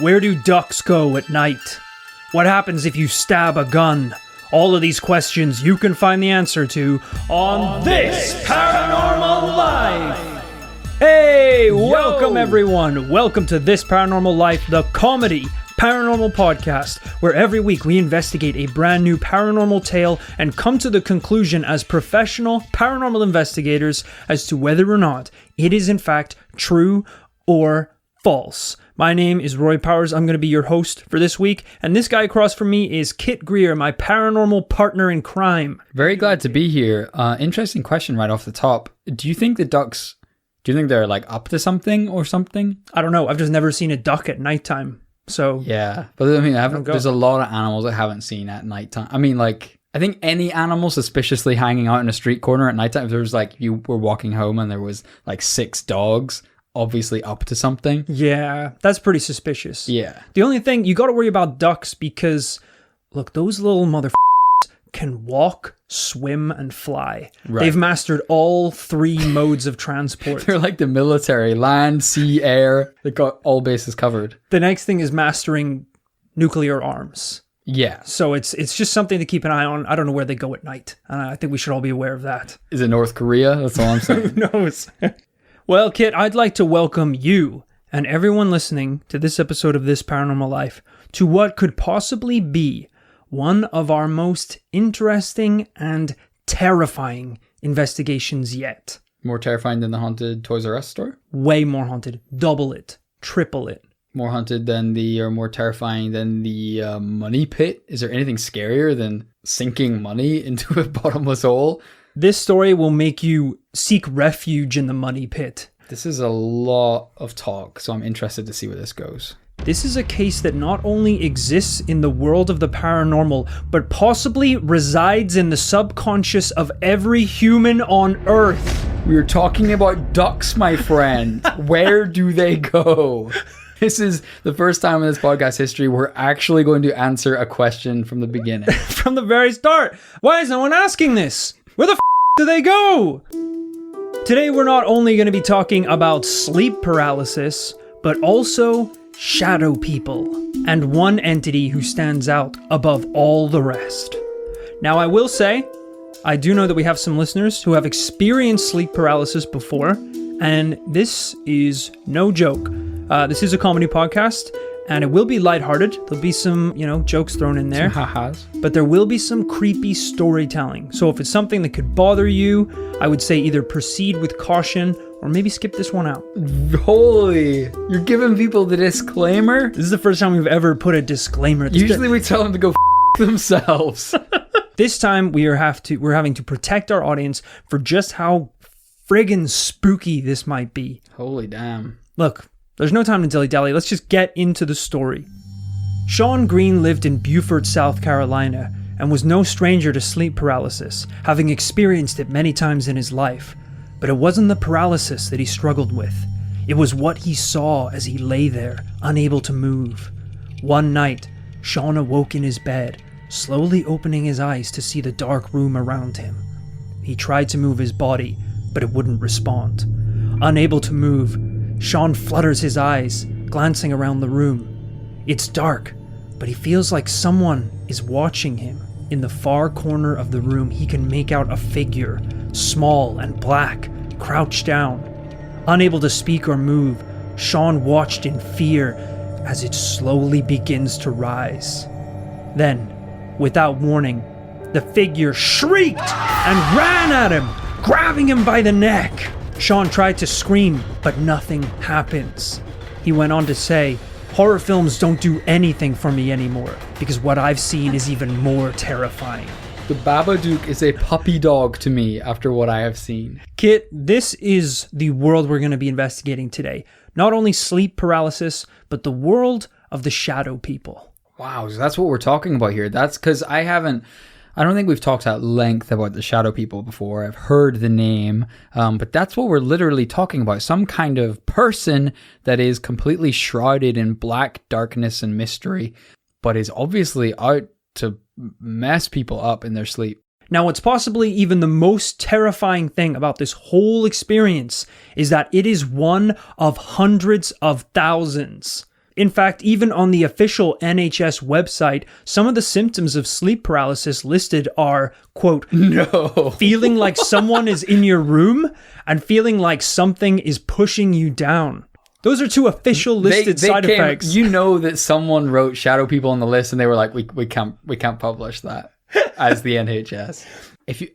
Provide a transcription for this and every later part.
Where do ducks go at night? What happens if you stab a gun? All of these questions you can find the answer to on This Paranormal Life. Hey, welcome everyone. Welcome to This Paranormal Life, the comedy paranormal podcast, where every week we investigate a brand new paranormal tale and come to the conclusion as professional paranormal investigators as to whether or not it is in fact true or false. My name is Roy Powers. I'm going to be your host for this week. And this guy across from me is Kit Greer, my paranormal partner in crime. Very glad to be here. Interesting question right off the top. Do you think they're like up to something or something? I don't know. I've just never seen a duck at nighttime. So yeah, but I mean, there's a lot of animals I haven't seen at nighttime. I mean, like, I think any animal suspiciously hanging out in a street corner at nighttime, if there was like, you were walking home and there was like 6 dogs, obviously up to something. Yeah, that's pretty suspicious. Yeah. The only thing, you got to worry about ducks because, look, those little motherfuckers can walk, swim, and fly. Right. They've mastered all 3 modes of transport. They're like the military, land, sea, air. They've got all bases covered. The next thing is mastering nuclear arms. Yeah. So it's just something to keep an eye on. I don't know where they go at night. I think we should all be aware of that. Is it North Korea? That's all I'm saying. Who knows? Well, Kit, I'd like to welcome you and everyone listening to this episode of This Paranormal Life to what could possibly be one of our most interesting and terrifying investigations yet. More terrifying than the haunted Toys R Us store? Way more haunted. Double it. Triple it. More haunted than or more terrifying than the money pit? Is there anything scarier than sinking money into a bottomless hole? This story will make you seek refuge in the money pit. This is a lot of talk, so I'm interested to see where this goes. This is a case that not only exists in the world of the paranormal, but possibly resides in the subconscious of every human on Earth. We're talking about ducks, my friend. Where do they go? This is the first time in this podcast history we're actually going to answer a question from the beginning. From the very start. Why is no one asking this? Where the do they go? Today we're not only going to be talking about sleep paralysis, but also shadow people, and one entity who stands out above all the rest. Now I will say, I do know that we have some listeners who have experienced sleep paralysis before, and this is no joke. This is a comedy podcast, and it will be lighthearted. There'll be some, jokes thrown in there. Some ha-has. But there will be some creepy storytelling. So if it's something that could bother you, I would say either proceed with caution or maybe skip this one out. Holy, you're giving people the disclaimer? This is the first time we've ever put a disclaimer. Usually we tell them to go themselves. This time we're having to protect our audience for just how friggin' spooky this might be. Holy damn. Look, there's no time to dilly-dally. Let's just get into the story. Sean Green lived in Beaufort, South Carolina, and was no stranger to sleep paralysis, having experienced it many times in his life. But it wasn't the paralysis that he struggled with. It was what he saw as he lay there, unable to move. One night, Sean awoke in his bed, slowly opening his eyes to see the dark room around him. He tried to move his body, but it wouldn't respond. Unable to move, Sean flutters his eyes, glancing around the room. It's dark, but he feels like someone is watching him. In the far corner of the room, he can make out a figure, small and black, crouched down. Unable to speak or move, Sean watched in fear as it slowly begins to rise. Then, without warning, the figure shrieked and ran at him, grabbing him by the neck. Sean tried to scream, but nothing happens. He went on to say, "Horror films don't do anything for me anymore, because what I've seen is even more terrifying." The Babadook is a puppy dog to me after what I have seen. Kit, this is the world we're going to be investigating today. Not only sleep paralysis, but the world of the shadow people. Wow, so that's what we're talking about here. That's because I don't think we've talked at length about the shadow people before. I've heard the name, but that's what we're literally talking about. Some kind of person that is completely shrouded in black darkness and mystery, but is obviously out to mess people up in their sleep. Now, what's possibly even the most terrifying thing about this whole experience is that it is one of hundreds of thousands. In fact, even on the official NHS website, some of the symptoms of sleep paralysis listed are, quote, No. feeling like someone is in your room and feeling like something is pushing you down. Those are two official listed side effects. You know that someone wrote shadow people on the list and they were like, we can't publish that as the NHS.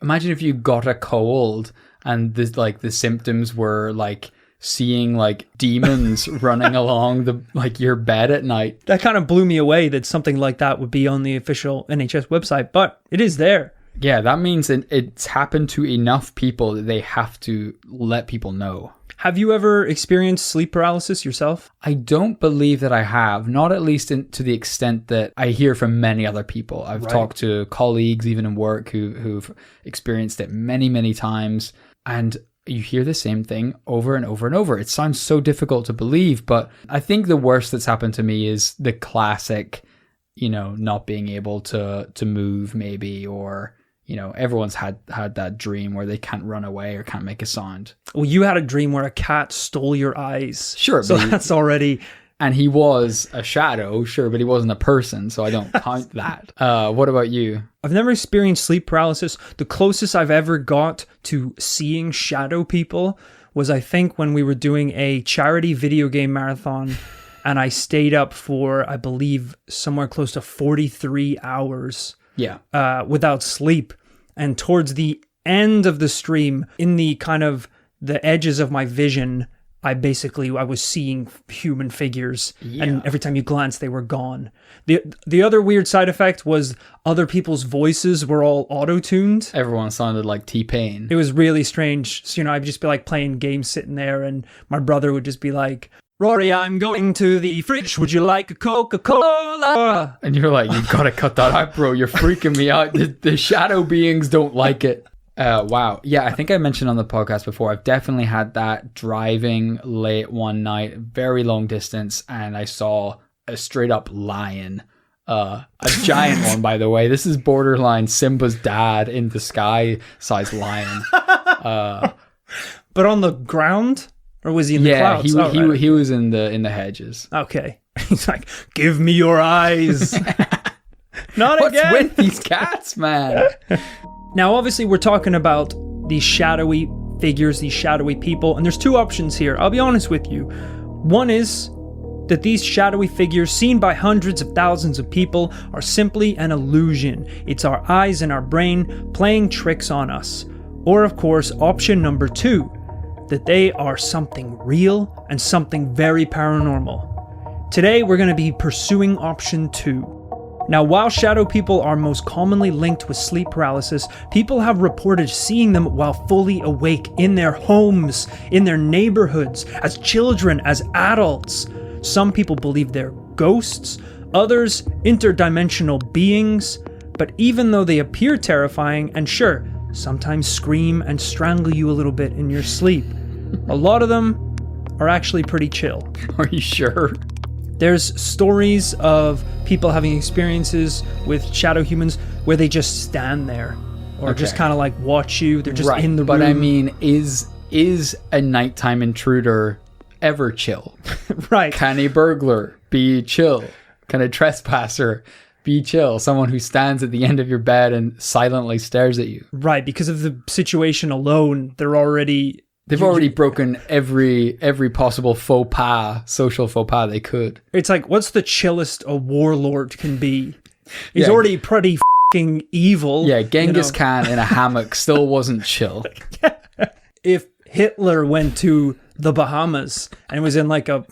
Imagine if you got a cold and the symptoms were like seeing like demons running along your bed at night. That kind of blew me away that something like that would be on the official NHS website, but it is there. Yeah, that means it's happened to enough people that they have to let people know. Have you ever experienced sleep paralysis yourself? I don't believe that I have, not at least to the extent that I hear from many other people. I've talked to colleagues, even in work, who've experienced it many, many times. And you hear the same thing over and over and over. It sounds so difficult to believe, but I think the worst that's happened to me is the classic, not being able to move maybe, or everyone's had that dream where they can't run away or can't make a sound. Well, you had a dream where a cat stole your eyes. Sure. So that's already... And he was a shadow, sure, but he wasn't a person, so I don't count that. What about you? I've never experienced sleep paralysis. The closest I've ever got to seeing shadow people was, I think, when we were doing a charity video game marathon, and I stayed up for, I believe, somewhere close to 43 hours. Yeah. Without sleep. And towards the end of the stream, in the kind of the edges of my vision, I was seeing human figures. Yeah. And every time you glanced, they were gone. The other weird side effect was other people's voices were all auto-tuned. Everyone sounded like T-Pain. It was really strange. So, I'd just be like playing games sitting there, and my brother would just be like, Rory, I'm going to the fridge. Would you like a Coca-Cola? And you're like, you gotta cut that out, bro. You're freaking me out. The shadow beings don't like it. Wow. Yeah, I think I mentioned on the podcast before, I've definitely had that driving late one night, very long distance, and I saw a straight up lion. A giant one, by the way. This is borderline Simba's dad in the sky size lion. But on the ground? Or was he in the clouds? He was in the hedges. Okay. He's like, give me your eyes. Not What's again. with these cats, man? Now, obviously, we're talking about these shadowy figures, these shadowy people, and there's two options here. I'll be honest with you. One is that these shadowy figures seen by hundreds of thousands of people are simply an illusion. It's our eyes and our brain playing tricks on us. Or, of course, option number two, that they are something real and something very paranormal. Today, we're going to be pursuing option two. Now, while shadow people are most commonly linked with sleep paralysis, people have reported seeing them while fully awake in their homes, in their neighborhoods, as children, as adults. Some people believe they're ghosts, others interdimensional beings, but even though they appear terrifying, and sure, sometimes scream and strangle you a little bit in your sleep, a lot of them are actually pretty chill. Are you sure? There's stories of people having experiences with shadow humans where they just stand there or just kind of like watch you. They're just in the room. But I mean, is a nighttime intruder ever chill? Right. Can a burglar be chill? Can a trespasser be chill? Someone who stands at the end of your bed and silently stares at you. Right. Because of the situation alone, they've already broken every possible social faux pas they could. It's like, what's the chillest a warlord can be? He's already pretty f***ing evil. Yeah, Genghis Khan in a hammock still wasn't chill. If Hitler went to the Bahamas and was in like a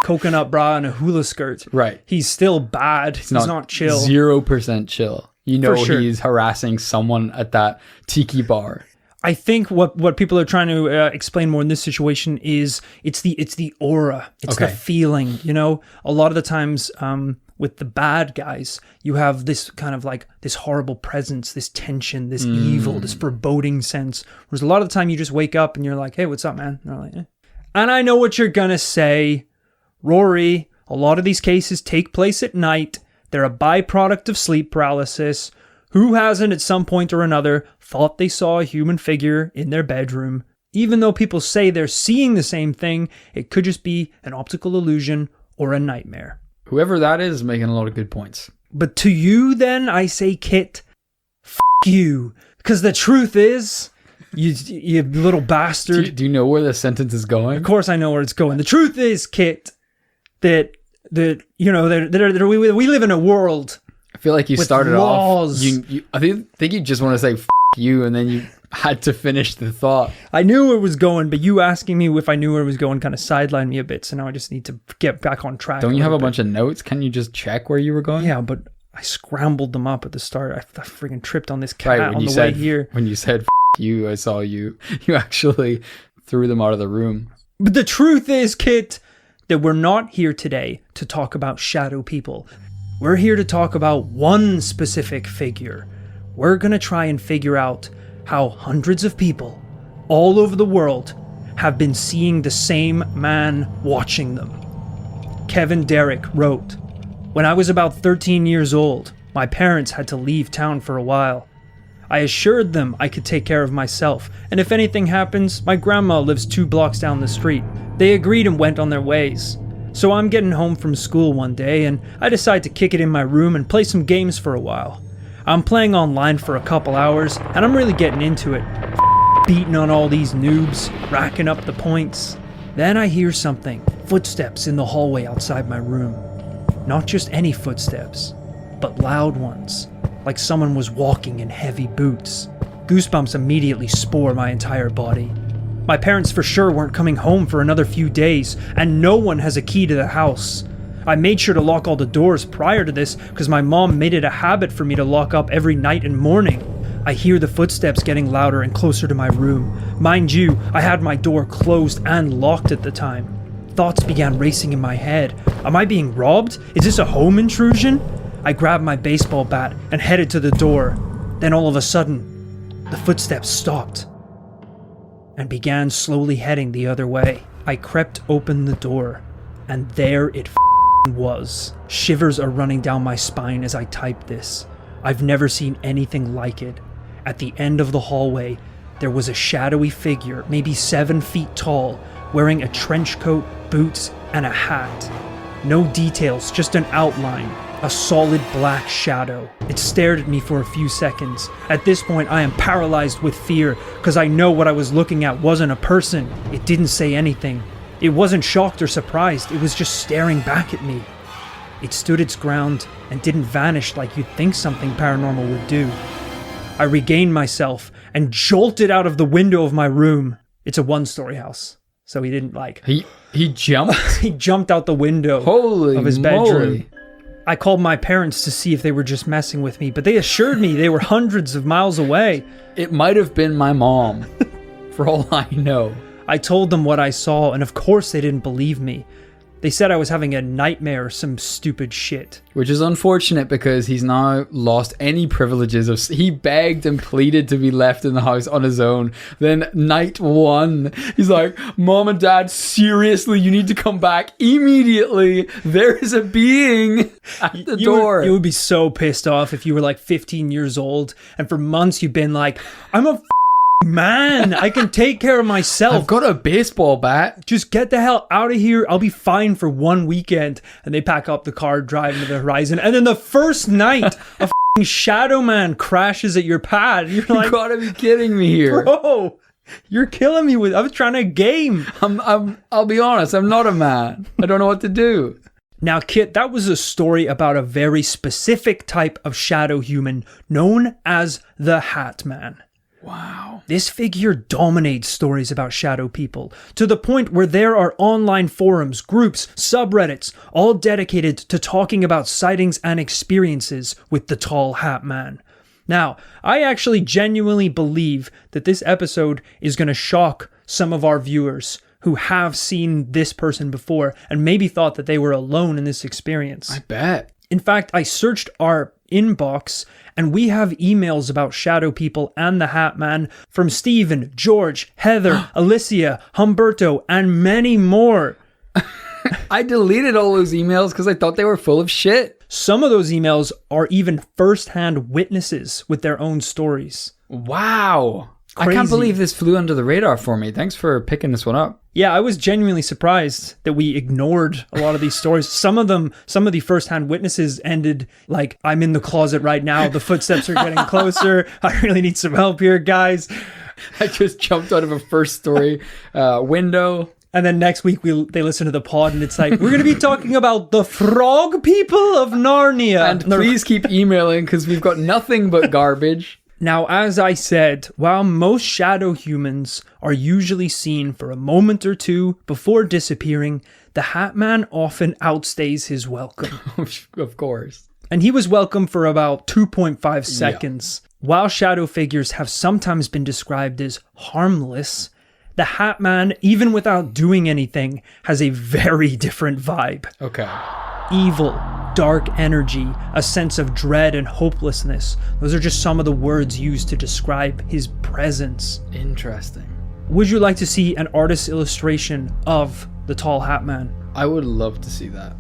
coconut bra and a hula skirt, right, he's still bad. He's not chill. 0% chill. He's harassing someone at that tiki bar. I think what people are trying to explain more in this situation is it's the aura, it's the feeling. A lot of the times with the bad guys, you have this kind of like this horrible presence, this tension, this evil, this foreboding sense. Whereas a lot of the time you just wake up and you're like, hey, what's up, man? And they're like, eh. And I know what you're gonna say, Rory. A lot of these cases take place at night. They're a byproduct of sleep paralysis. Who hasn't at some point or another thought they saw a human figure in their bedroom? Even though people say they're seeing the same thing, it could just be an optical illusion or a nightmare. Whoever that is making a lot of good points. But to you then, I say, Kit, you. Because the truth is, you little bastard. Do you know where the sentence is going? Of course I know where it's going. The truth is, Kit, that we live in a world. I feel like you started laws. off. I think you just want to say "f you," and then you had to finish the thought. I knew where it was going, but you asking me if I knew where it was going kind of sidelined me a bit. So now I just need to get back on track. Don't you have a bunch of notes? Can you just check where you were going? Yeah, but I scrambled them up at the start. I freaking tripped on this cat right, on the way here. When you said "f you," I saw you. You actually threw them out of the room. But the truth is, Kit, that we're not here today to talk about shadow people. We're here to talk about one specific figure. We're going to try and figure out how hundreds of people all over the world have been seeing the same man watching them. Kevin Derrick wrote, "When I was about 13 years old, my parents had to leave town for a while. I assured them I could take care of myself, and if anything happens, my grandma lives 2 blocks down the street. They agreed and went on their ways. So I'm getting home from school one day, and I decide to kick it in my room and play some games for a while. I'm playing online for a couple hours, and I'm really getting into it. Beating on all these noobs, racking up the points. Then I hear something, footsteps in the hallway outside my room. Not just any footsteps, but loud ones, like someone was walking in heavy boots. Goosebumps immediately spore my entire body. My parents for sure weren't coming home for another few days, and no one has a key to the house. I made sure to lock all the doors prior to this because my mom made it a habit for me to lock up every night and morning. I hear the footsteps getting louder and closer to my room. Mind you, I had my door closed and locked at the time. Thoughts began racing in my head. Am I being robbed? Is this a home intrusion? I grabbed my baseball bat and headed to the door. Then all of a sudden, the footsteps stopped and began slowly heading the other way. I crept open the door, and there it was. Shivers are running down my spine as I type this. I've never seen anything like it. At the end of the hallway, there was a shadowy figure, maybe 7 feet tall, wearing a trench coat, boots, and a hat. No details, just an outline. A solid black shadow. It stared at me for a few seconds. At this point, I am paralyzed with fear because I know what I was looking at wasn't a person. It didn't say anything. It wasn't shocked or surprised. It was just staring back at me. It stood its ground and didn't vanish like you'd think something paranormal would do. I regained myself and jolted out of the window of my room. It's a 1-story house, so he didn't He jumped? He jumped out the window of his bedroom. I called my parents to see if they were just messing with me, but they assured me they were hundreds of miles away. It might have been my mom, for all I know. I told them what I saw, and of course they didn't believe me. They said I was having a nightmare or some stupid shit. Which is unfortunate because he's now lost any privileges. He begged and pleaded to be left in the house on his own. Then night 1, he's like, "Mom and Dad, seriously, you need to come back immediately. There is a being at the door." You would be so pissed off if you were like 15 years old and for months you've been like, "I'm a man, I can take care of myself. I've got a baseball bat. Just get the hell out of here. I'll be fine for one weekend." And they pack up the car, drive into the horizon. And then the first night, a shadow man crashes at your pad. You're like, you gotta be kidding me here. Bro, you're killing me with, I was trying to game. I'll be honest, I'm not a man. I don't know what to do. Now, Kit, that was a story about a very specific type of shadow human known as the Hat Man. Wow. This figure dominates stories about shadow people, to the point where there are online forums, groups, subreddits, all dedicated to talking about sightings and experiences with the tall hat man. Now, I actually genuinely believe that this episode is going to shock some of our viewers who have seen this person before and maybe thought that they were alone in this experience. I bet. In fact, I searched our inbox and we have emails about shadow people and the Hat Man from Stephen, George, Heather, Alicia, Humberto, and many more. I deleted all those emails because I thought they were full of shit. Some of those emails are even first-hand witnesses with their own stories. Wow. I can't believe this flew under the radar for me. Thanks for picking this one up. Yeah, I was genuinely surprised that we ignored a lot of these stories. Some of the first-hand witnesses ended like, I'm in the closet right now. The footsteps are getting closer. I really need some help here, guys. I just jumped out of a first story window. And then next week they listen to the pod and it's like, we're going to be talking about the frog people of Narnia. And please keep emailing because we've got nothing but garbage. Now, as I said, while most shadow humans are usually seen for a moment or two before disappearing, the Hat Man often outstays his welcome. Of course. And he was welcome for about 2.5 seconds. Yeah. While shadow figures have sometimes been described as harmless, the Hat Man, even without doing anything, has a very different vibe. Okay. Evil, dark energy, a sense of dread and hopelessness. Those are just some of the words used to describe his presence. Interesting. Would you like to see an artist's illustration of the Tall Hat Man? I would love to see that.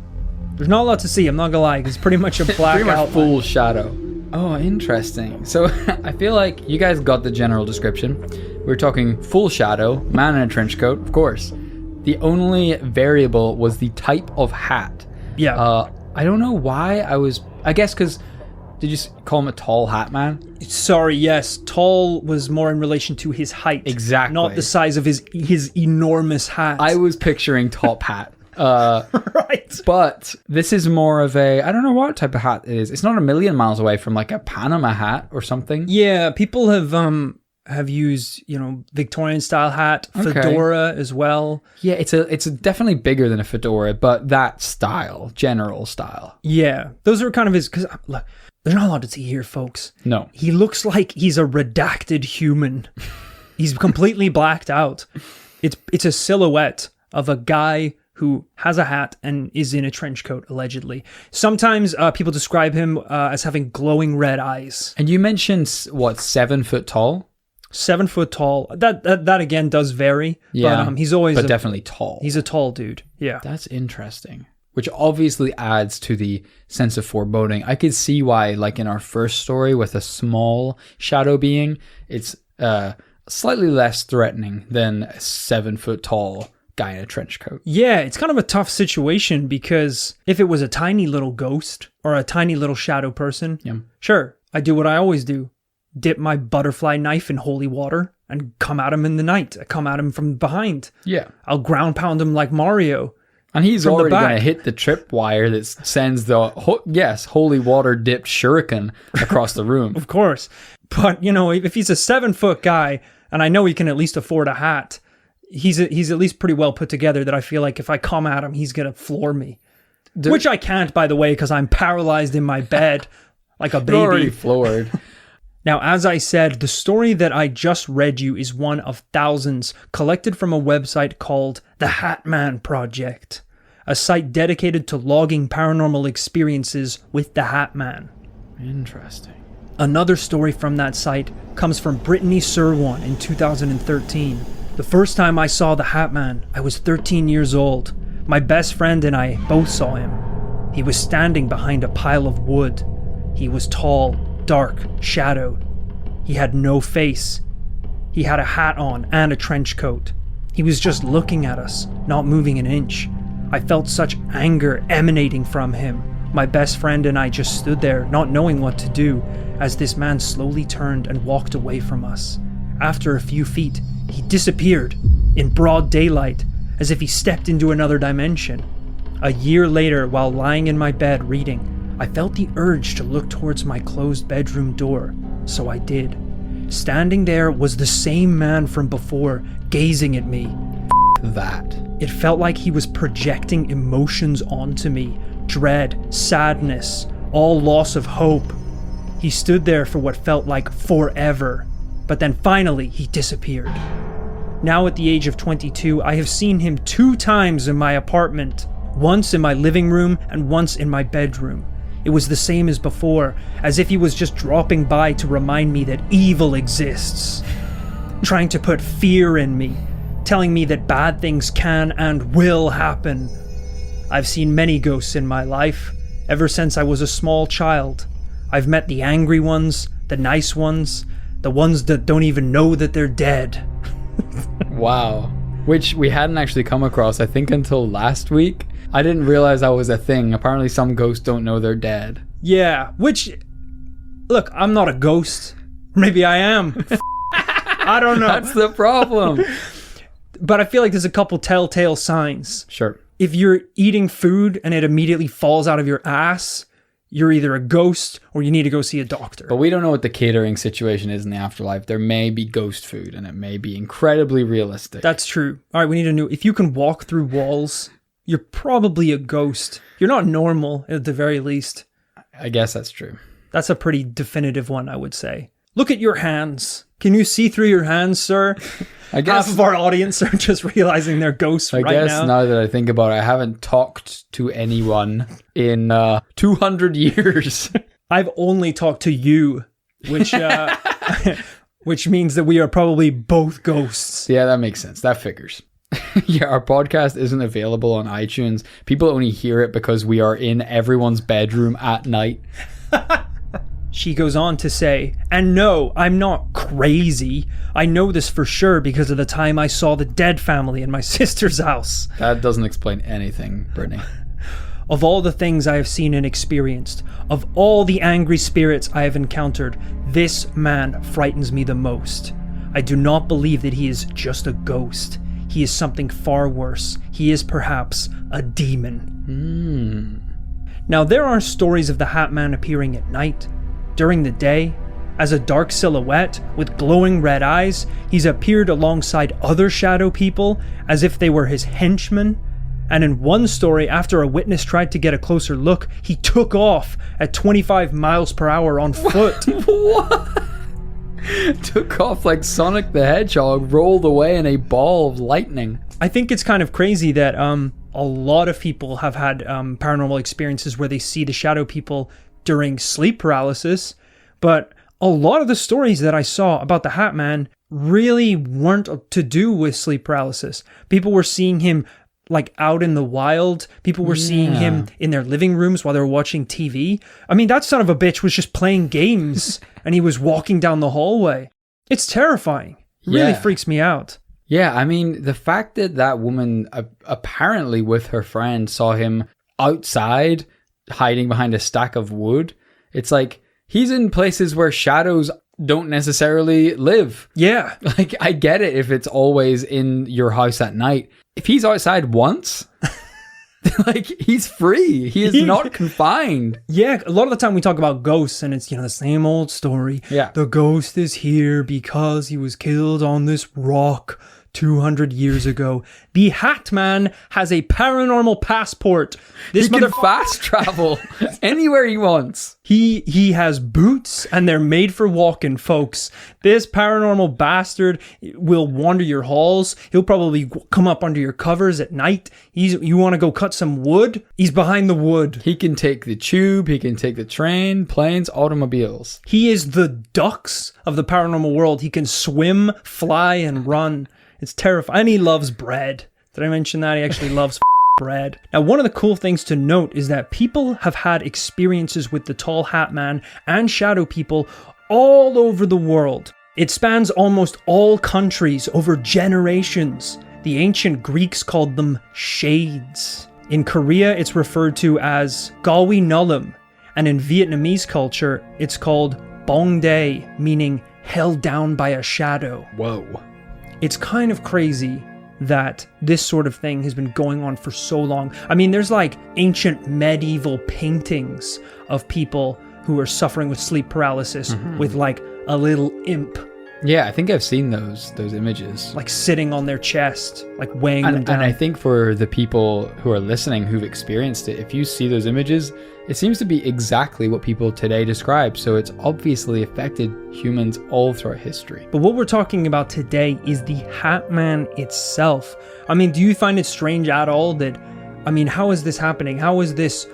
There's not a lot to see, I'm not gonna lie. It's pretty much a black pretty much outline. Full shadow. Oh, interesting. So I feel like you guys got the general description. We're talking full shadow, man in a trench coat, of course. The only variable was the type of hat. Yeah. I don't know why I guess because, did you call him a tall hat man? Sorry, yes. Tall was more in relation to his height. Exactly. Not the size of his enormous hat. I was picturing top hat. Right. But this is more of I don't know what type of hat it is. It's not a million miles away from like a Panama hat or something. Yeah, people have used, Victorian style hat, fedora as well. Yeah, it's definitely bigger than a fedora, but that style, general style. Yeah, those are kind of his, because look, there's not a lot to see here, folks. No. He looks like he's a redacted human. He's completely blacked out. It's a silhouette of a guy who has a hat and is in a trench coat, allegedly. Sometimes people describe him as having glowing red eyes. And you mentioned, 7 foot tall? 7 foot tall. That again does vary. Yeah, but he's always definitely tall. He's a tall dude. Yeah, that's interesting. Which obviously adds to the sense of foreboding. I could see why, like in our first story with a small shadow being, it's slightly less threatening than a 7 foot tall guy in a trench coat. Yeah, it's kind of a tough situation because if it was a tiny little ghost or a tiny little shadow person, sure, I do what I always do. Dip my butterfly knife in holy water and come at him in the night. I come at him from behind. Yeah. I'll ground pound him like Mario. And he's already going to hit the tripwire that sends the, holy water dipped shuriken across the room. Of course. But, if he's a 7 foot guy, and I know he can at least afford a hat, he's at least pretty well put together that I feel like if I come at him, he's going to floor me. Which I can't, by the way, because I'm paralyzed in my bed like a baby. You're already floored. Now, as I said, the story that I just read you is one of thousands collected from a website called the Hat Man Project, a site dedicated to logging paranormal experiences with the Hat Man. Interesting. Another story from that site comes from Brittany Sirwan in 2013. The first time I saw the Hat Man, I was 13 years old. My best friend and I both saw him. He was standing behind a pile of wood. He was tall, dark, shadowed. He had no face. He had a hat on and a trench coat. He was just looking at us, not moving an inch. I felt such anger emanating from him. My best friend and I just stood there, not knowing what to do, as this man slowly turned and walked away from us. After a few feet, he disappeared in broad daylight, as if he stepped into another dimension. A year later, while lying in my bed reading, I felt the urge to look towards my closed bedroom door, so I did. Standing there was the same man from before, gazing at me. That. It felt like he was projecting emotions onto me. Dread, sadness, all loss of hope. He stood there for what felt like forever, but then finally he disappeared. Now at the age of 22, I have seen him 2 times in my apartment, once in my living room and once in my bedroom. It was the same as before, as if he was just dropping by to remind me that evil exists, trying to put fear in me, telling me that bad things can and will happen. I've seen many ghosts in my life, ever since I was a small child. I've met the angry ones, the nice ones, The ones that don't even know that they're dead. Wow. Which we hadn't actually come across, I think, until last week. I didn't realize that was a thing. Apparently some ghosts don't know they're dead. Yeah, which... Look, I'm not a ghost. Maybe I am. I don't know. That's the problem. But I feel like there's a couple telltale signs. Sure. If you're eating food and it immediately falls out of your ass, you're either a ghost or you need to go see a doctor. But we don't know what the catering situation is in the afterlife. There may be ghost food and it may be incredibly realistic. That's true. All right, we need to know. If you can walk through walls, you're probably a ghost. You're not normal at the very least. I guess that's true. That's a pretty definitive one, I would say. Look at your hands. Can you see through your hands, sir? I guess half of our audience are just realizing they're ghosts right now. I guess now that I think about it, I haven't talked to anyone in 200 years. I've only talked to you, which which means that we are probably both ghosts. Yeah, that makes sense. That figures. Yeah, our podcast isn't available on iTunes. People only hear it because we are in everyone's bedroom at night. She goes on to say, and no, I'm not crazy. I know this for sure because of the time I saw the dead family in my sister's house. That doesn't explain anything, Brittany. Of all the things I have seen and experienced, of all the angry spirits I have encountered, this man frightens me the most. I do not believe that he is just a ghost. He is something far worse. He is perhaps a demon. Now, there are stories of the Hat Man appearing at night. During the day, as a dark silhouette with glowing red eyes, he's appeared alongside other shadow people as if they were his henchmen. And in one story, after a witness tried to get a closer look, he took off at 25 miles per hour on foot. What? Took off like Sonic the Hedgehog, rolled away in a ball of lightning. I think it's kind of crazy that a lot of people have had paranormal experiences where they see the shadow people during sleep paralysis, but a lot of the stories that I saw about the Hat Man really weren't to do with sleep paralysis. People were seeing him like out in the wild. People were seeing him in their living rooms while they were watching TV. I mean, that son of a bitch was just playing games and he was walking down the hallway. It's terrifying. It really freaks me out. Yeah, I mean, the fact that that woman apparently with her friend saw him outside hiding behind a stack of wood, it's like he's in places where shadows don't necessarily live. Yeah. Like, I get it if it's always in your house at night. If he's outside once, like, he's free. He is not confined. Yeah, a lot of the time we talk about ghosts and it's, the same old story. Yeah. The ghost is here because he was killed on this rock 200 years ago. The Hat Man has a paranormal passport. He can fast travel anywhere he wants. He has boots and they're made for walking, folks. This paranormal bastard will wander your halls. He'll probably come up under your covers at night. You want to go cut some wood? He's behind the wood. He can take the tube. He can take the train, planes, automobiles. He is the ducks of the paranormal world. He can swim, fly, and run. It's terrifying. And he loves bread. Did I mention that? He actually loves bread. Now, one of the cool things to note is that people have had experiences with the Tall Hat Man and shadow people all over the world. It spans almost all countries over generations. The ancient Greeks called them shades. In Korea, it's referred to as Galwi Nullum. And in Vietnamese culture, it's called Bong Dae, meaning held down by a shadow. Whoa. It's kind of crazy that this sort of thing has been going on for so long. I mean, there's like ancient medieval paintings of people who are suffering with sleep paralysis with like a little imp. Yeah, I think I've seen those images. Like sitting on their chest, like weighing them down. And I think for the people who are listening who've experienced it, if you see those images, it seems to be exactly what people today describe. So it's obviously affected humans all throughout history. But what we're talking about today is the Hat Man itself. I mean, do you find it strange at all that, I mean, how is this happening? How is this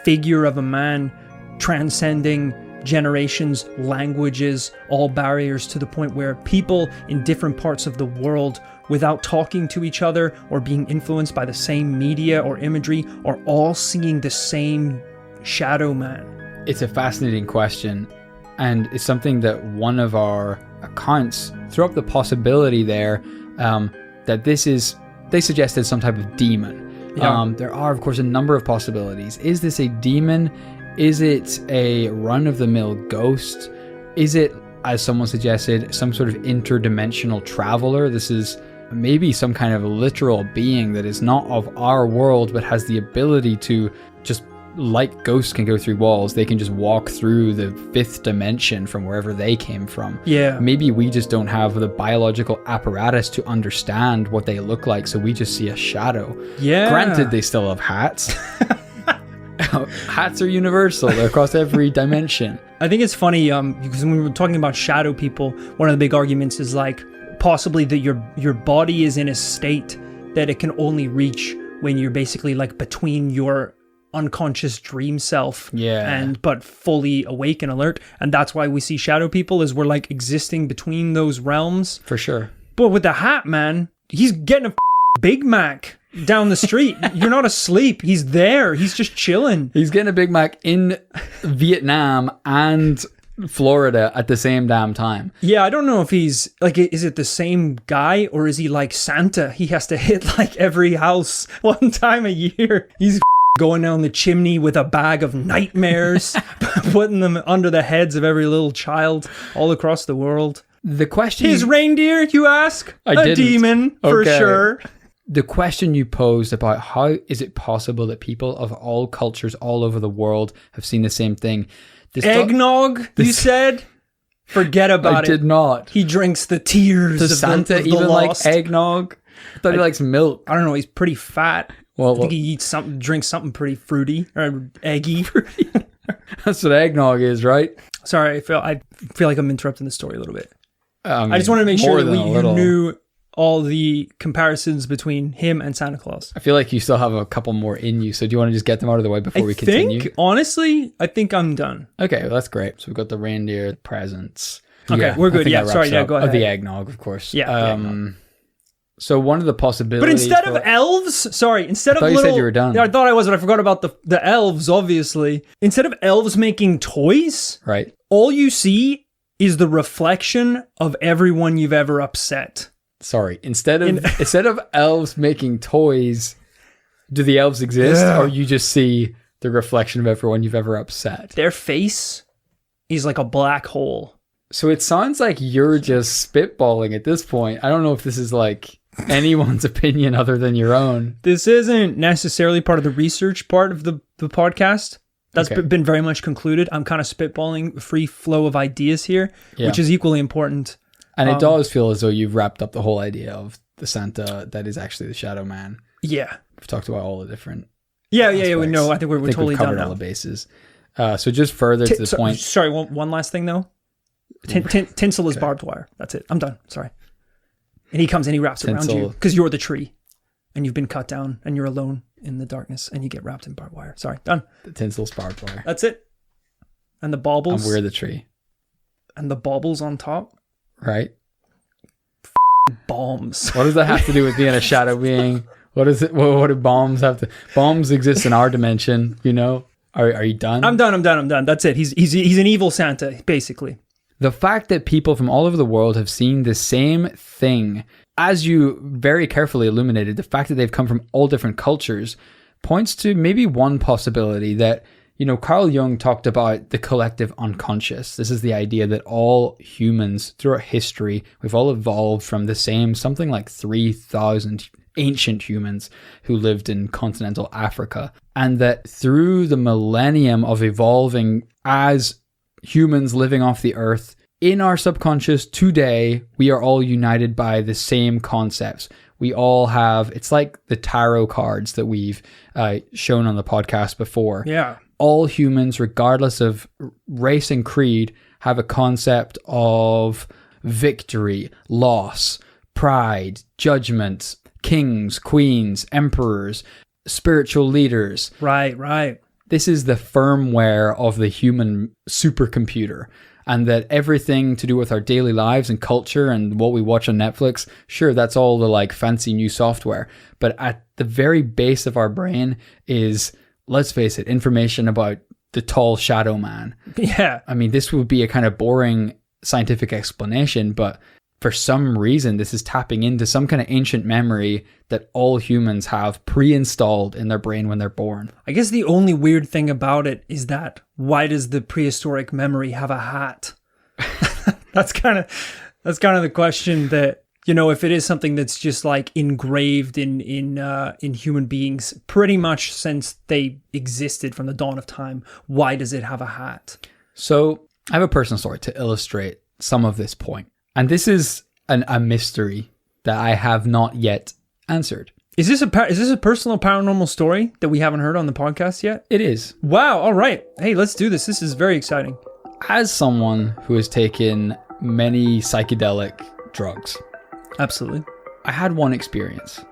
figure of a man transcending generations, languages, all barriers to the point where people in different parts of the world, without talking to each other or being influenced by the same media or imagery, are all seeing the same shadow man? It's a fascinating question. and it's something that one of our accounts threw up the possibility there that they suggested some type of demon. Yeah. There are, of course, a number of possibilities. Is this a demon? Is it a run-of-the-mill ghost? Is it, as someone suggested, some sort of interdimensional traveler? This is maybe some kind of literal being that is not of our world, but has the ability to just, like ghosts can go through walls, they can just walk through the fifth dimension from wherever they came from. Yeah. Maybe we just don't have the biological apparatus to understand what they look like, so we just see a shadow. Yeah. Granted, they still have hats. Hats are universal. They're across every dimension. I think it's funny because when we were talking about shadow people, one of the big arguments is like possibly that your body is in a state that it can only reach when you're basically like between your unconscious dream self but fully awake and alert, and that's why we see shadow people, is we're like existing between those realms. For sure. But with the hat man, he's getting a Big Mac down the street. You're not asleep. He's there. He's just chilling. He's getting a Big Mac in Vietnam and Florida at the same damn time. Yeah, I don't know if he's like, is it the same guy or is he like Santa? He has to hit like every house one time a year. He's going down the chimney with a bag of nightmares, putting them under the heads of every little child all across the world. The question... His reindeer, you ask? I a didn't. Demon, for Okay. sure. The question you posed about how is it possible that people of all cultures all over the world have seen the same thing. Eggnog, you said? Forget about it. I did not. He drinks the tears Does of Santa the even lost. like eggnog? I thought he likes milk. I don't know. He's pretty fat. Well, I think he eats something, drinks something pretty fruity or eggy. That's what eggnog is, right? Sorry, I feel like I'm interrupting the story a little bit. I I just wanted to make sure that you little. knew all the comparisons between him and Santa Claus. I feel like you still have a couple more in you, so do you want to just get them out of the way before we continue? Honestly, I think I'm done. Okay, well, that's great. So we've got the reindeer presents. Okay, we're good. I think Yeah, that sorry, wraps yeah, up. go ahead. The eggnog, of course. Yeah, the eggnog. So one of the possibilities... But instead of elves, sorry, instead of thought you little... said you were done. Yeah, I thought I was, but I forgot about the elves, obviously. Instead of elves making toys, Right. all you see is the reflection of everyone you've ever upset. Sorry. Instead of elves making toys, do the elves exist, or you just see the reflection of everyone you've ever upset? Their face is like a black hole. So it sounds like you're just spitballing at this point. I don't know if this is like anyone's opinion other than your own. This isn't necessarily part of the research part of the podcast. That's Okay. been very much concluded. I'm kind of spitballing a free flow of ideas here, which is equally important. And it does feel as though you've wrapped up the whole idea of the Santa that is actually the Shadow Man. Yeah. We've talked about all the different Yeah, we aspects. know. I think we're totally we've done covered now. all the bases. So just further to the point. Sorry, one last thing though. Tinsel is barbed wire. That's it. I'm done. Sorry. And he comes and he wraps around you because you're the tree and you've been cut down and you're alone in the darkness and you get wrapped in barbed wire. Sorry, done. The tinsel's barbed wire. That's it. And the baubles. And we're the tree. And the baubles on top. Right? Bombs. What does that have to do with being a shadow being? What is it? What do bombs have to? Bombs exist in our dimension, you know? Are you done? I'm done. That's it. He's an evil Santa, basically. The fact that people from all over the world have seen the same thing, as you very carefully illuminated, the fact that they've come from all different cultures points to maybe one possibility that, you know, Carl Jung talked about the collective unconscious. This is the idea that all humans throughout history, we've all evolved from the same, something like 3,000 ancient humans who lived in continental Africa. And that through the millennium of evolving as humans living off the earth, in our subconscious today, we are all united by the same concepts. We all have, it's like the tarot cards that we've shown on the podcast before. Yeah. All humans, regardless of race and creed, have a concept of victory, loss, pride, judgment, kings, queens, emperors, spiritual leaders. Right. This is the firmware of the human supercomputer. And that everything to do with our daily lives and culture and what we watch on Netflix, sure, that's all the like fancy new software. But at the very base of our brain is, let's face it, information about the tall shadow man. Yeah. I mean, this would be a kind of boring scientific explanation, but for some reason, this is tapping into some kind of ancient memory that all humans have pre-installed in their brain when they're born. I guess the only weird thing about it is that why does the prehistoric memory have a hat? That's kind of the question that, you know, if it is something that's just like engraved in human beings pretty much since they existed from the dawn of time, why does it have a hat? So I have a personal story to illustrate some of this point. And this is a mystery that I have not yet answered. Is this a personal paranormal story that we haven't heard on the podcast yet? It is. Wow. All right. Hey, let's do this. This is very exciting. As someone who has taken many psychedelic drugs, absolutely, I had one experience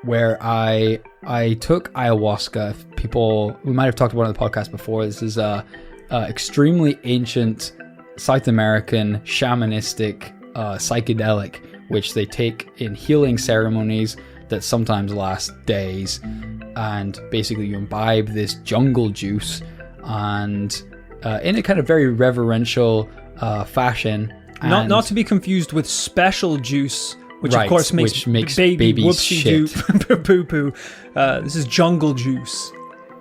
where I took ayahuasca. People, we might have talked about it on the podcast before. This is a extremely ancient South American shamanistic psychedelic, which they take in healing ceremonies that sometimes last days. And basically you imbibe this jungle juice and in a kind of very reverential fashion. And not to be confused with special juice, which right, of course makes baby shit. Poo poo. This is jungle juice.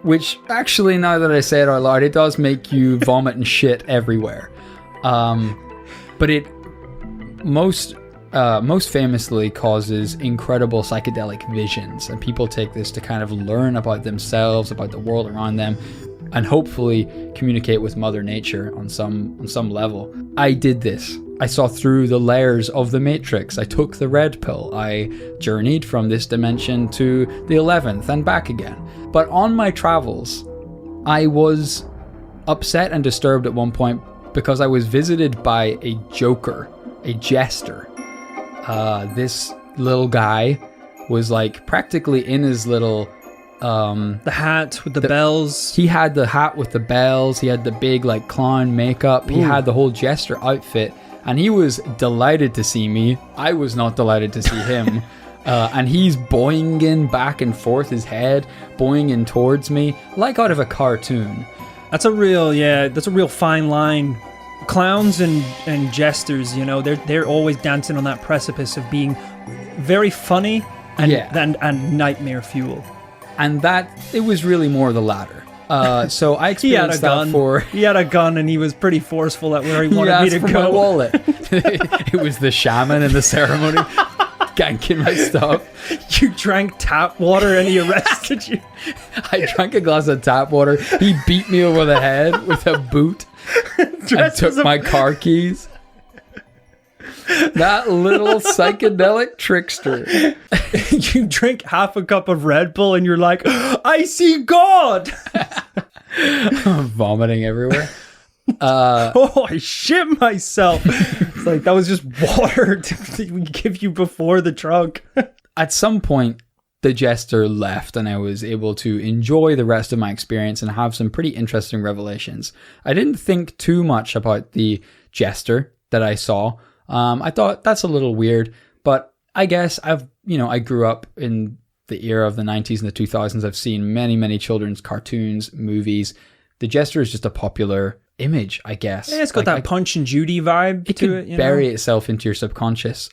Which actually, now that I say it out loud, it does make you vomit and shit everywhere. But it most famously causes incredible psychedelic visions, and people take this to kind of learn about themselves, about the world around them, and hopefully communicate with Mother Nature on some level. I did this. I saw through the layers of the Matrix. I took the red pill. I journeyed from this dimension to the 11th and back again. But on my travels, I was upset and disturbed at one point because I was visited by a joker, a jester. This little guy was like practically in his little... the hat with the bells. He had the hat with the bells. He had the big like clown makeup. He had the whole jester outfit. And he was delighted to see me. I was not delighted to see him. And he's boinging back and forth, his head boinging towards me like out of a cartoon. That's a real fine line. Clowns and jesters, you know, they're always dancing on that precipice of being very funny and nightmare fuel. And that, it was really more the latter. So I experienced He had a gun and he was pretty forceful at where he wanted me to go. My wallet. It was the shaman in the ceremony ganking my stuff. You drank tap water and he arrested you. I drank a glass of tap water. He beat me over the head with a boot and took my car keys. That little psychedelic trickster. You drink half a cup of Red Bull and you're like, I see God. Vomiting everywhere. I shit myself. It's like, that was just water we give you before the drug. At some point, the jester left and I was able to enjoy the rest of my experience and have some pretty interesting revelations. I didn't think too much about the jester that I saw. I thought that's a little weird, but I guess I grew up in the era of the 90s and the 2000s. I've seen many, many children's cartoons, movies. The jester is just a popular image, I guess. Yeah, it's got that Punch and Judy vibe to it. It could bury itself into your subconscious.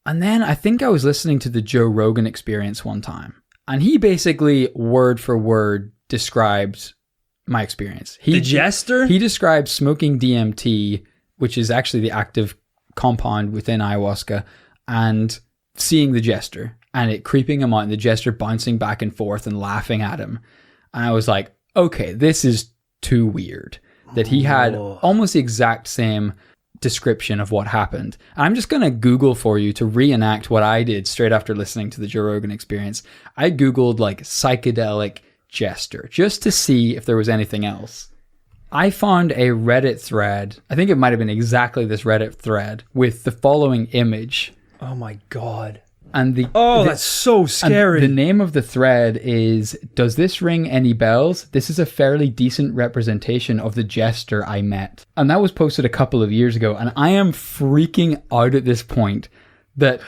And then I think I was listening to the Joe Rogan Experience one time, and he basically word for word described my experience. The jester? He described smoking DMT, which is actually the active compound within ayahuasca, and seeing the jester and it creeping him out and the jester bouncing back and forth and laughing at him. And I was like, okay, this is too weird that he had almost the exact same description of what happened. And I'm just going to Google for you to reenact what I did straight after listening to the Joe Rogan Experience. I Googled like psychedelic jester just to see if there was anything else. I found a Reddit thread. I think it might have been exactly this Reddit thread with the following image. Oh my God. And that's so scary. The name of the thread is, "Does this ring any bells? This is a fairly decent representation of the jester I met." And that was posted a couple of years ago. And I am freaking out at this point that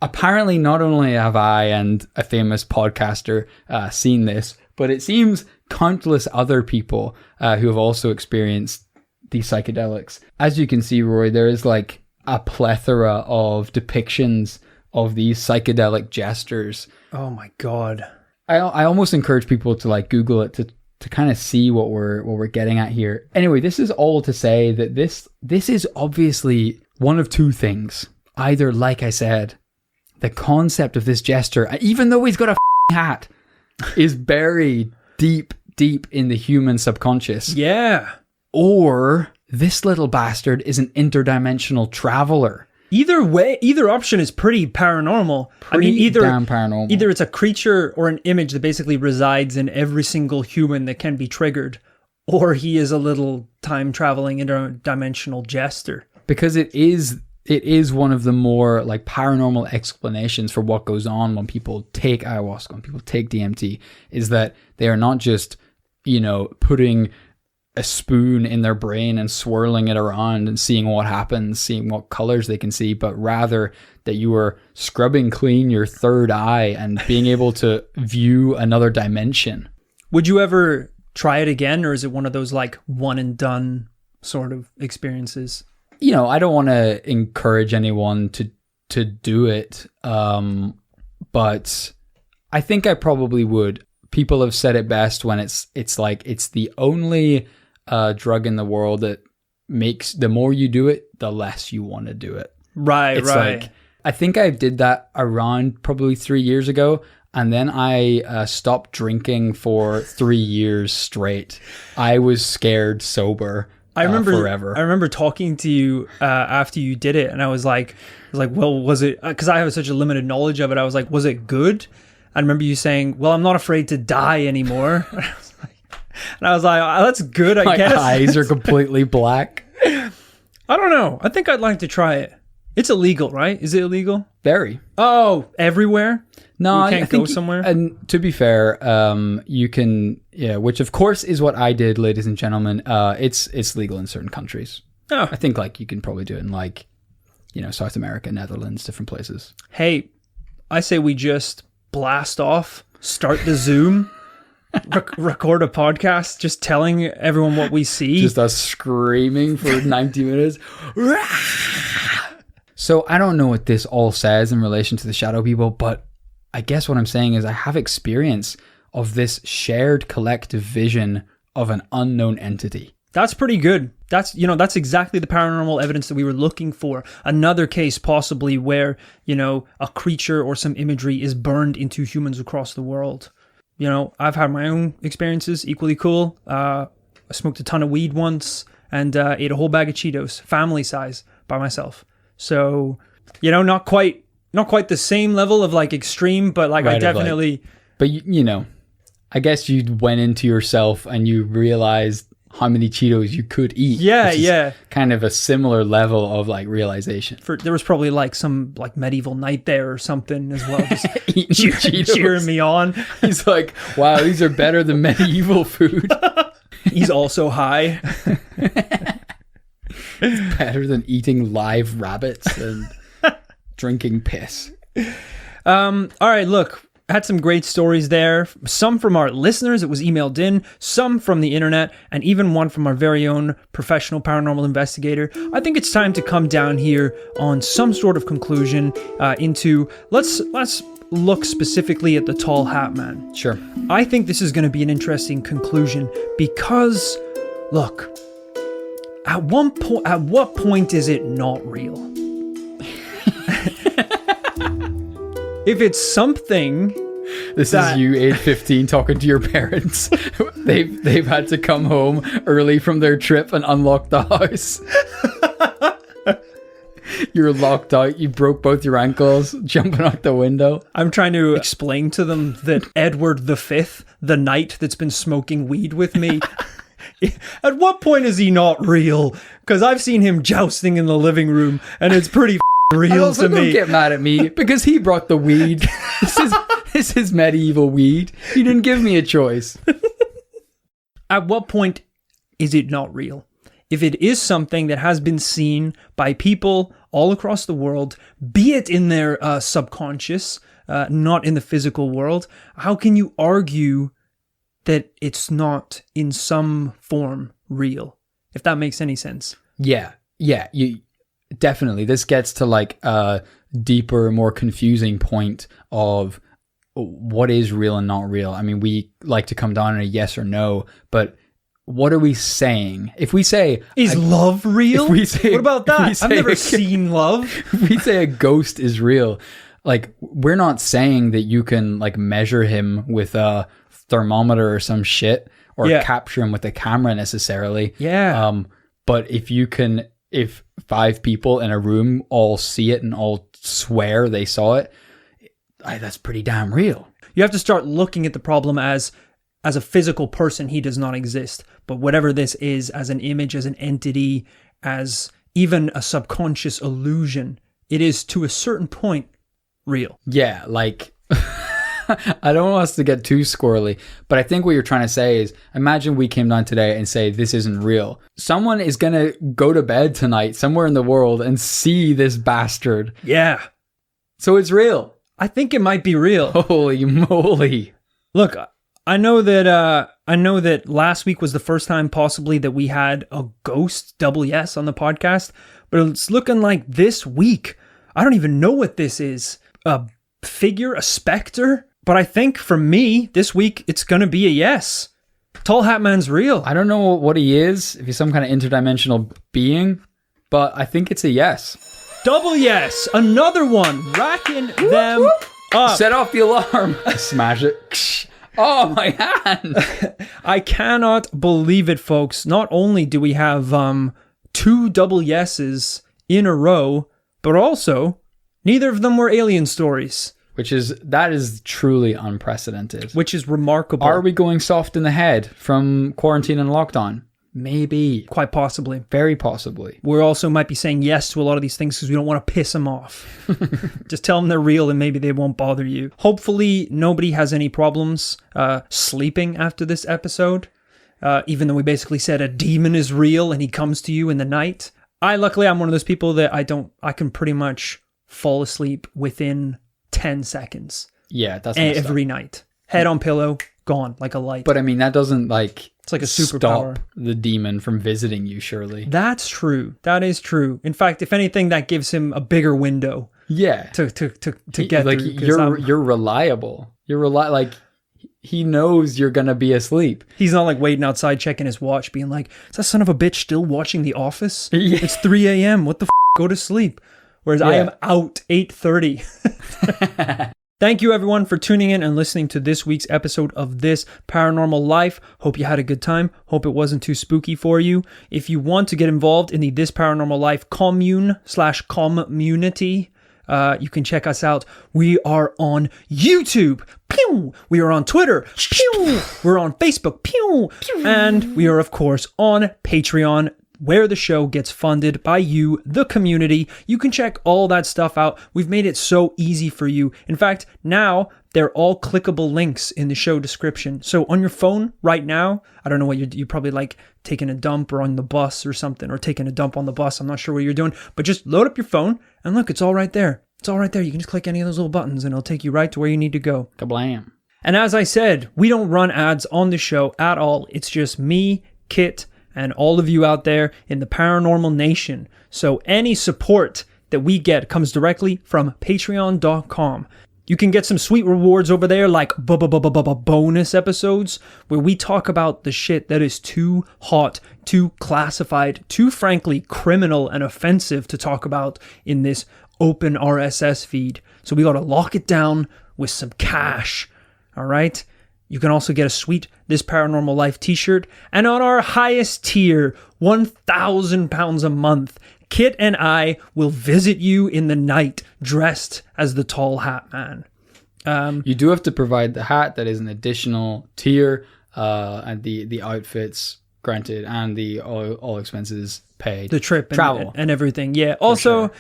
apparently not only have I and a famous podcaster seen this, but it seems countless other people who have also experienced these psychedelics. As you can see, Roy, there is like a plethora of depictions of these psychedelic gestures. Oh my God. I almost encourage people to like Google it to kind of see what we're getting at here. Anyway, this is all to say that this is obviously one of two things. Either, like I said, the concept of this gesture, even though he's got a hat, is buried deep in the human subconscious. Yeah. Or this little bastard is an interdimensional traveler. Either way, either option is pretty paranormal. Damn paranormal. Either it's a creature or an image that basically resides in every single human that can be triggered, or he is a little time-traveling interdimensional jester. Because it is one of the more like paranormal explanations for what goes on when people take ayahuasca, when people take DMT, is that they are not just, putting a spoon in their brain and swirling it around and seeing what happens, seeing what colors they can see, but rather that you are scrubbing clean your third eye and being able to view another dimension. Would you ever try it again, or is it one of those like one and done sort of experiences? I don't want to encourage anyone to do it, but I think I probably would. People have said it best when it's the only drug in the world that makes, the more you do it, the less you want to do it. Right. Like, I think I did that around probably 3 years ago, and then I stopped drinking for 3 years straight. I was scared sober. Forever. I remember talking to you after you did it, and I was like, well, was it? Because I have such a limited knowledge of it. I was like, was it good? I remember you saying, well, I'm not afraid to die anymore. And I was like, oh, that's good, I guess. My eyes are completely black. I don't know. I think I'd like to try it. It's illegal, right? Is it illegal? Very. Oh, everywhere? No, you can't go somewhere? And to be fair, you can, which of course is what I did, ladies and gentlemen. It's legal in certain countries. Oh. I think like you can probably do it in South America, Netherlands, different places. Hey, I say we just blast off, start the Zoom, record a podcast, just telling everyone what we see. Just us screaming for 90 minutes. So I don't know what this all says in relation to the shadow people, but I guess what I'm saying is I have experience of this shared collective vision of an unknown entity. That's pretty good. That's exactly the paranormal evidence that we were looking for. Another case possibly where, a creature or some imagery is burned into humans across the world. I've had my own experiences, equally cool. I smoked a ton of weed once and ate a whole bag of Cheetos, family size, by myself. So, not quite the same level of like extreme, but like right, I definitely... But I guess you went into yourself and you realized how many Cheetos you could eat. Yeah. Kind of a similar level of like realization. There was probably like some like medieval knight there or something as well, just eating cheering me on. He's like, wow, these are better than medieval food. He's also high. It's better than eating live rabbits and drinking piss. All right, look. Had some great stories there. Some from our listeners, it was emailed in, some from the internet, and even one from our very own professional paranormal investigator. I think it's time to come down here on some sort of conclusion into let's look specifically at the tall hat man. Sure. I think this is going to be an interesting conclusion because, look, at what point is it not real? If it's something... This is you, age 15, talking to your parents. They've had to come home early from their trip and unlock the house. You're locked out. You broke both your ankles jumping out the window. I'm trying to explain to them that Edward V, the knight that's been smoking weed with me... At what point is he not real? Because I've seen him jousting in the living room and it's pretty real to me. Don't get mad at me because he brought the weed. This is medieval weed. You didn't give me a choice. At what point is it not real? If it is something that has been seen by people all across the world, be it in their subconscious, not in the physical world, how can you argue that it's not in some form real, if that makes any sense. Yeah, you definitely. This gets to like a deeper, more confusing point of what is real and not real. I mean, we like to come down on a yes or no, but what are we saying? If we say, is love real? If we say, what about that? I've never seen love. If we say a ghost is real, like, we're not saying that you can like measure him with a thermometer or some shit, or capture him with a camera necessarily. Yeah. But if 5 people in a room all see it and all swear they saw it, that's pretty damn real. You have to start looking at the problem as a physical person. He does not exist. But whatever this is, as an image, as an entity, as even a subconscious illusion, it is to a certain point real. Yeah, like, I don't want us to get too squirrely, but I think what you're trying to say is, imagine we came down today and say this isn't real. Someone is going to go to bed tonight somewhere in the world and see this bastard. Yeah. So it's real. I think it might be real. Holy moly. Look, I know that last week was the first time possibly that we had a ghost double yes on the podcast, but it's looking like this week, I don't even know what this is. A figure, a specter? But I think for me, this week, it's going to be a yes. Tall Hat Man's real. I don't know what he is, if he's some kind of interdimensional being, but I think it's a yes. Double yes. Another one. Racking them up. Set off the alarm. Smash it. Oh, my hand. I cannot believe it, folks. Not only do we have 2 double yeses in a row, but also neither of them were alien stories. That is truly unprecedented. Which is remarkable. Are we going soft in the head from quarantine and lockdown? Maybe. Quite possibly. Very possibly. We also might be saying yes to a lot of these things because we don't want to piss them off. Just tell them they're real and maybe they won't bother you. Hopefully nobody has any problems sleeping after this episode. Even though we basically said a demon is real and he comes to you in the night. Luckily, I'm one of those people that I can pretty much fall asleep within 10 seconds. Yeah, that's every night. Head on pillow, gone like a light. But I mean, that doesn't like... It's like a superpower. Stop the demon from visiting you, surely. That's true. That is true. In fact, if anything, that gives him a bigger window. Yeah. To get like through. You're reliable. Like he knows you're gonna be asleep. He's not like waiting outside checking his watch, being like, "Is that son of a bitch still watching The Office? Yeah. It's 3 a.m. What the go to sleep." Whereas I am out 8:30. Thank you, everyone, for tuning in and listening to this week's episode of This Paranormal Life. Hope you had a good time. Hope it wasn't too spooky for you. If you want to get involved in the This Paranormal Life commune/community, you can check us out. We are on YouTube. Pew! We are on Twitter. Pew! We're on Facebook. Pew! And we are, of course, on Patreon, where the show gets funded by you, the community. You can check all that stuff out. We've made it so easy for you. In fact, now they're all clickable links in the show description. So on your phone right now, I don't know what you're probably like taking a dump or on the bus or something, or taking a dump on the bus. I'm not sure what you're doing, but just load up your phone and look, it's all right there. It's all right there. You can just click any of those little buttons and it'll take you right to where you need to go. Kablam. And as I said, we don't run ads on the show at all. It's just me, Kit, and all of you out there in the Paranormal Nation. So any support that we get comes directly from patreon.com. You can get some sweet rewards over there, like bonus episodes where we talk about the shit that is too hot, too classified, too frankly criminal and offensive to talk about in this open RSS feed. So we got to lock it down with some cash. All right? You can also get a sweet This Paranormal Life t-shirt. And on our highest tier, £1,000 a month, Kit and I will visit you in the night dressed as the Tall Hat Man. You do have to provide the hat. That is an additional tier, and the outfits granted, and the all expenses paid. The trip travel and everything. Yeah. Also,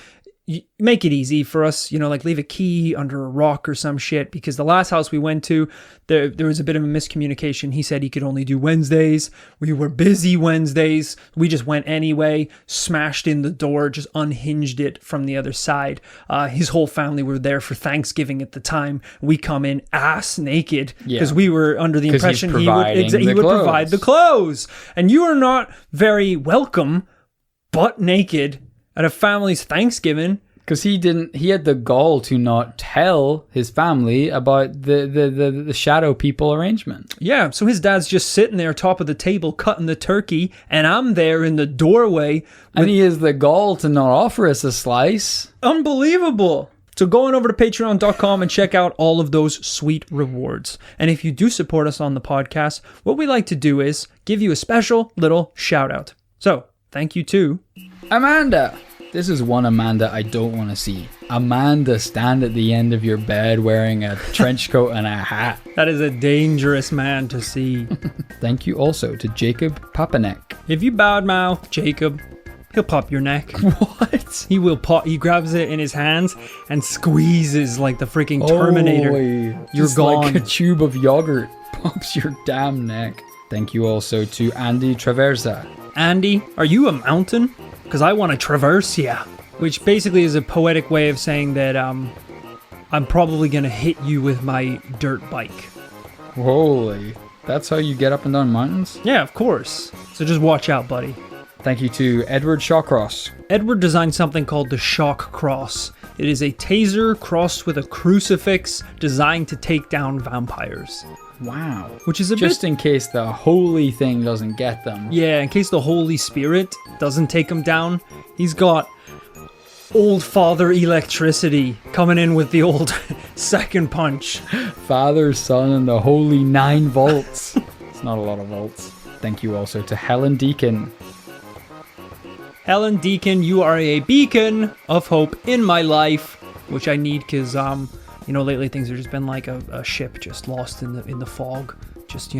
make it easy for us, like leave a key under a rock or some shit, because the last house we went to, there was a bit of a miscommunication. He said he could only do Wednesdays. We were busy Wednesdays. We just went anyway, smashed in the door, just unhinged it from the other side. His whole family were there for Thanksgiving at the time. We come in ass naked because we were under the impression he would provide the clothes. And you are not very welcome butt naked at a family's Thanksgiving. Because he had the gall to not tell his family about the shadow people arrangement. Yeah, so his dad's just sitting there top of the table cutting the turkey, and I'm there in the doorway. And he has the gall to not offer us a slice. Unbelievable. So go on over to patreon.com and check out all of those sweet rewards. And if you do support us on the podcast, what we like to do is give you a special little shout out. So thank you to Amanda. This is one Amanda I don't want to see. Amanda, stand at the end of your bed wearing a trench coat and a hat. That is a dangerous man to see. Thank you also to Jacob Papanek. If you badmouth Jacob, he'll pop your neck. What? He will pop. He grabs it in his hands and squeezes like the freaking Terminator. You're just gone. Like a tube of yogurt pops your damn neck. Thank you also to Andy Traversa. Andy, are you a mountain? Because I want to traverse ya. Which basically is a poetic way of saying that I'm probably going to hit you with my dirt bike. Holy. That's how you get up and down mountains? Yeah, of course. So just watch out, buddy. Thank you to Edward Shawcross. Edward designed something called the Shock Cross. It is a taser crossed with a crucifix designed to take down vampires. Wow. Which is just in case the holy thing doesn't get them. Yeah, in case the Holy Spirit doesn't take them down. He's got old Father Electricity coming in with the old second punch. Father, Son, and the Holy 9 volts. It's not a lot of volts. Thank you also to Helen Deacon. Helen Deacon, you are a beacon of hope in my life, which I need because, lately things have just been like a ship just lost in the fog. Just,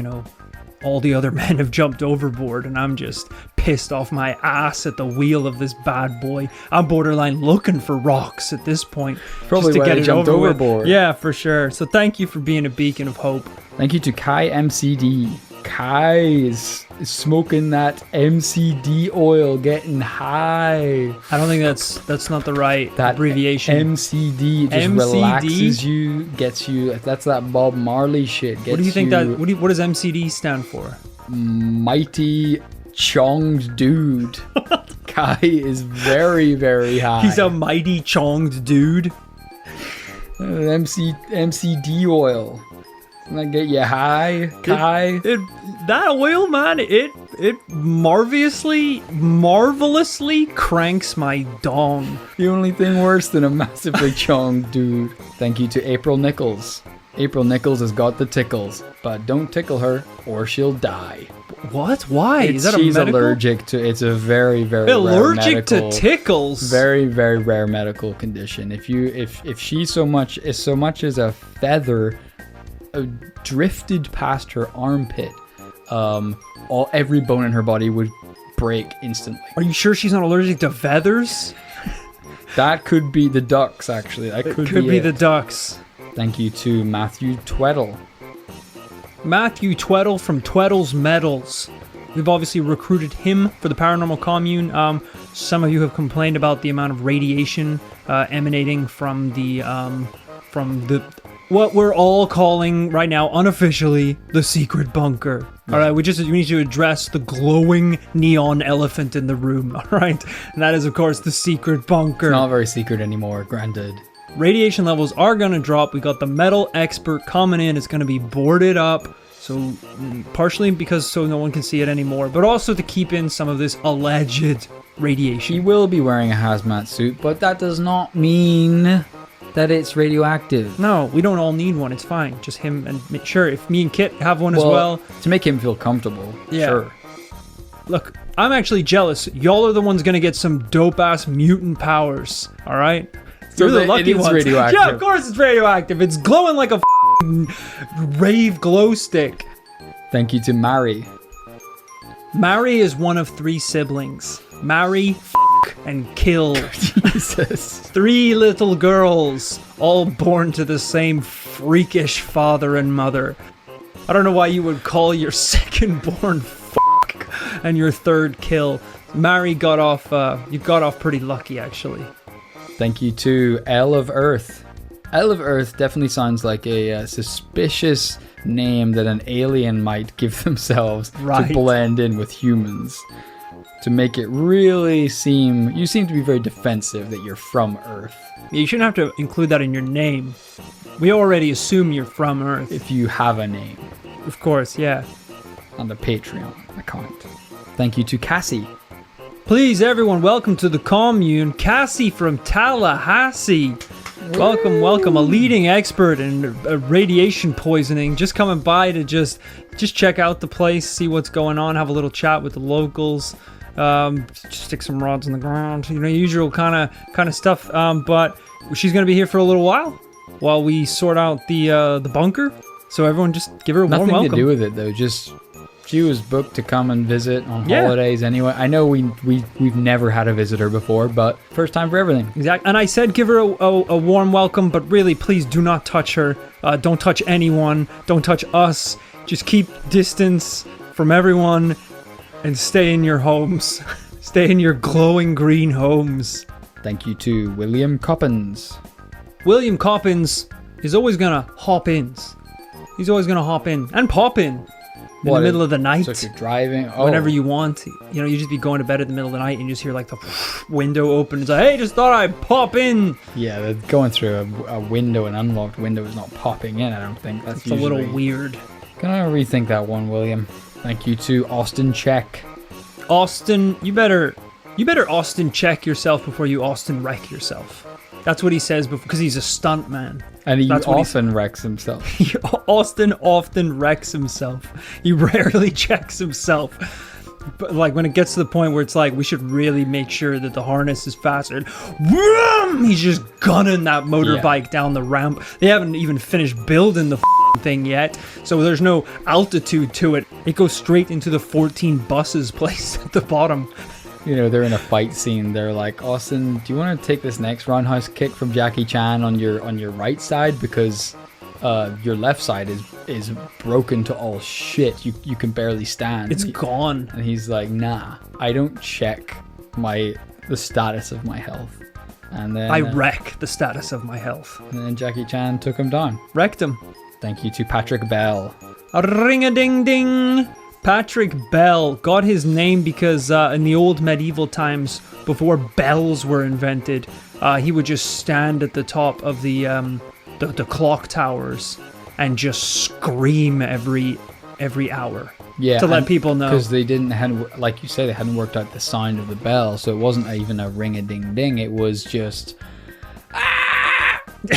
all the other men have jumped overboard and I'm just pissed off my ass at the wheel of this bad boy. I'm borderline looking for rocks at this point. Probably just to why get I it jumped overboard. Yeah, for sure. So thank you for being a beacon of hope. Thank you to Kai MCD. Kai is smoking that MCD oil, getting high. I don't think that's not the right abbreviation. MCD just relaxes you, gets you. That's that Bob Marley shit. What do you think what does MCD stand for? Mighty Chonged Dude. Kai is very, very high. He's a mighty chonged dude. MCD oil. Doesn't that get you high, Kai? That oil, man, it marvelously cranks my dong. The only thing worse than a massively chonged dude. Thank you to April Nichols. April Nichols has got the tickles, but don't tickle her or she'll die. What? Why? Is that she's a medical? allergic to. It's a very, very allergic to tickles. Very, very rare medical condition. If she so much as a feather drifted past her armpit, every bone in her body would break instantly. Are you sure she's not allergic to feathers? That could be the ducks, actually. That could be the ducks. Thank you to Matthew Tweddle. Matthew Tweddle from Tweddle's Medals. We've obviously recruited him for the Paranormal Commune. Some of you have complained about the amount of radiation emanating from the what we're all calling right now unofficially the secret bunker. Yeah. All right, we need to address the glowing neon elephant in the room. All right, and that is of course the secret bunker. It's not very secret anymore, granted. Radiation levels are going to drop. We got the metal expert coming in. It's going to be boarded up. So partially because so no one can see it anymore, but also to keep in some of this alleged radiation. He will be wearing a hazmat suit, but that does not mean that it's radioactive. No, we don't all need one. It's fine. Just him and sure, if me and Kit have one as well. To make him feel comfortable. Yeah. Sure. Look, I'm actually jealous. Y'all are the ones going to get some dope-ass mutant powers. All right? So you're the lucky ones. Radioactive. Yeah, of course it's radioactive. It's glowing like a rave glow stick. Thank you to Mary. Mary is one of 3 siblings. Mary and kill Jesus. 3 little girls, all born to the same freakish father and mother. I don't know why you would call your second born and your third kill. Mary got off, you got off pretty lucky, actually. Thank you to L of Earth. L of Earth definitely sounds like a suspicious name that an alien might give themselves Right. to blend in with humans. To make it really seem... You seem to be very defensive that you're from Earth. You shouldn't have to include that in your name. We already assume you're from Earth. If you have a name Of course, yeah. on the Patreon account. Thank you to Cassie. Please, everyone, welcome to the commune. Cassie from Tallahassee. Welcome, welcome. A leading expert in radiation poisoning. Just coming by to just check out the place, see what's going on, have a little chat with the locals. Just stick some rods in the ground, usual kind of stuff. But she's gonna be here for a little while we sort out the bunker. So everyone, just give her a warm welcome. Nothing to do with it though. Just she was booked to come and visit on holidays anyway. I know we've never had a visitor before, but first time for everything. Exactly. And I said give her a warm welcome, but really, please do not touch her. Don't touch anyone. Don't touch us. Just keep distance from everyone and stay in your homes. Stay in your glowing green homes. Thank you to William Coppins. William Coppins is always gonna hop in. He's always gonna hop in and pop in the middle of the night. So if you're driving, whenever you want, you just be going to bed in the middle of the night and you just hear like the window open. It's like, hey, just thought I'd pop in. Yeah, going through a window, an unlocked window, is not popping in. I don't think that's a little weird. Gonna rethink that one, William. Thank you to Austin Check. Austin, you better Austin check yourself before you Austin wreck yourself. That's what he says because he's a stunt man. And he often wrecks himself. Austin often wrecks himself. He rarely checks himself. But like when it gets to the point where it's like we should really make sure that the harness is faster. Vroom! He's just gunning that motorbike down the ramp. They haven't even finished building the thing yet, so there's no altitude to it. It goes straight into the 14 buses placed at the bottom. They're in a fight scene. They're like, Austin, do you want to take this next roundhouse kick from Jackie Chan on your right side, because your left side is broken to all shit. You can barely stand. It's gone. And he's like, nah, I don't check the status of my health. And then I wreck the status of my health. And then Jackie Chan took him down. Wrecked him. Thank you to Patrick Bell. A ring-a-ding-ding. Patrick Bell got his name because in the old medieval times, before bells were invented, he would just stand at the top of the clock towers and just scream every hour. Yeah, to let people know, because they like you say, they hadn't worked out the sound of the bell, so it wasn't even a ring-a-ding-ding. It was just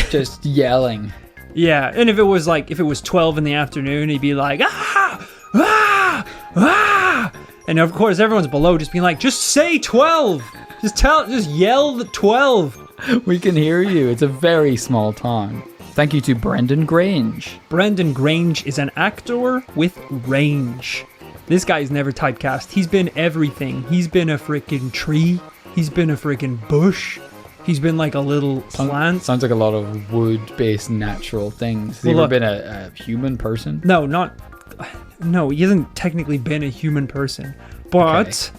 just yelling. Yeah, and if it was 12 in the afternoon, he'd be like, ah, ah, ah, and of course everyone's below just being like, just say 12, just yell the 12. We can hear you. It's a very small town. Thank you to Brendan Grange. Brendan Grange is an actor with range. This guy's never typecast. He's been everything. He's been a freaking tree. He's been a freaking bush. He's been like a little plant. Sounds like a lot of wood-based natural things. Has he ever been a human person? No, he hasn't technically been a human person. But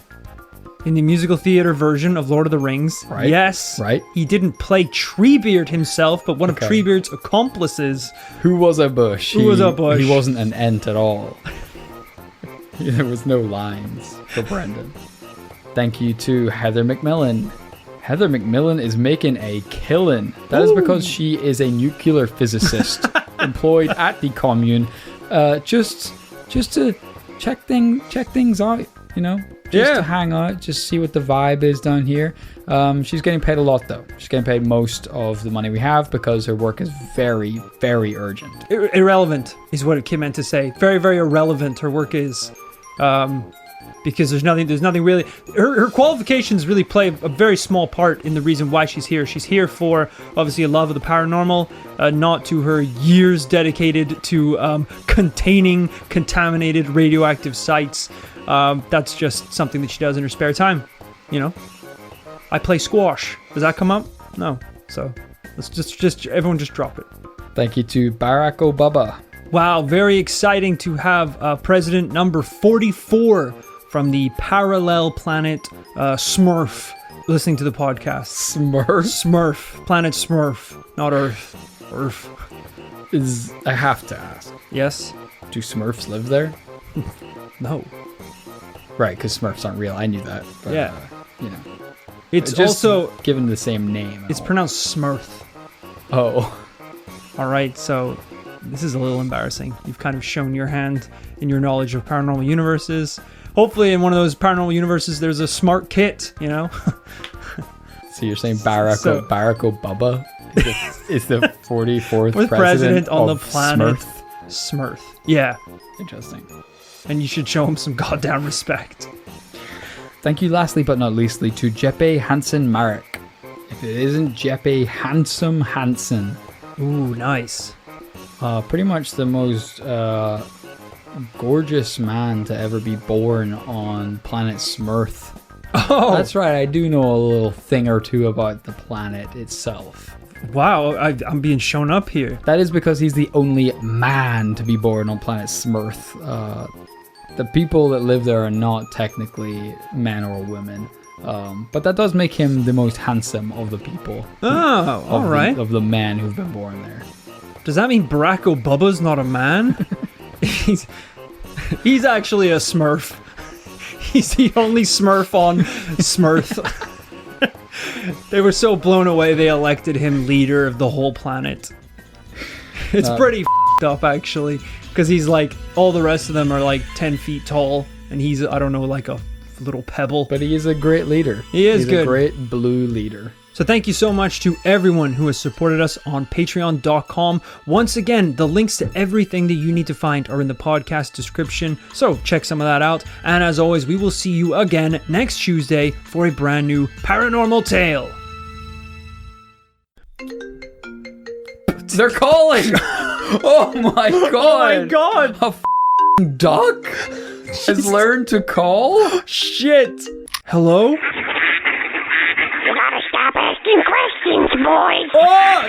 in the musical theater version of Lord of the Rings, yes, he didn't play Treebeard himself, but one of Treebeard's accomplices. Who was a bush. He wasn't an ent at all. There was no lines for Brendan. Thank you to Heather McMillan. Heather McMillan is making a killing. That is because she is a nuclear physicist employed at the commune, just to check things out, to hang out, just see what the vibe is down here. She's getting paid a lot though. She's getting paid most of the money we have because her work is very, very urgent. Irrelevant is what it meant to say. Very, very irrelevant her work is. Because there's nothing really. Her qualifications really play a very small part in the reason why she's here. She's here for obviously a love of the paranormal, not to her years dedicated to containing contaminated radioactive sites. That's just something that she does in her spare time, I play squash. Does that come up? No. So let's just everyone just drop it. Thank you to Barack Obama. Wow, very exciting to have President number 44 from the parallel planet Smurf listening to the podcast. Smurf. Planet Smurf, not Earth. Earth. I have to ask. Yes? Do Smurfs live there? No. Right, because Smurfs aren't real. I knew that. But, Yeah. You know. It's just also... given the same name. It's pronounced Smurf. Oh. Alright, so this is a little embarrassing. You've kind of shown your hand in your knowledge of paranormal universes. Hopefully in one of those paranormal universes there's a smart kit, you know? So you're saying Barack Obama is the 44th president on the of planet Smurf? Smurf. Yeah. Interesting. And you should show him some goddamn respect. Thank you lastly but not leastly to Jeppe Hansen Marek. If it isn't Jeppe Handsome Hansen. Ooh, nice. Pretty much the most gorgeous man to ever be born on planet Smurf. Oh! That's right, I do know a little thing or two about the planet itself. Wow, I'm being shown up here. That is because he's the only man to be born on planet Smurf. The people that live there are not technically men or women. But that does make him the most handsome of the people. Oh, alright. Of the men who've been born there. Does that mean Barack Obama's not a man? He's actually a Smurf. He's the only Smurf on Smurf. They were so blown away they elected him leader of the whole planet. It's pretty f***ed up actually, because he's like, all the rest of them are like 10 feet tall, and he's, I don't know, like a little pebble. But he is a great leader. He's good. A great blue leader. So thank you so much to everyone who has supported us on patreon.com. Once again, the links to everything that you need to find are in the podcast description, so check some of that out. And as always, we will see you again next Tuesday for a brand new paranormal tale. They're calling! Oh my god! Oh my god! A f***ing duck has learned to call? Shit! Hello? You gotta stop asking questions, boys. Oh!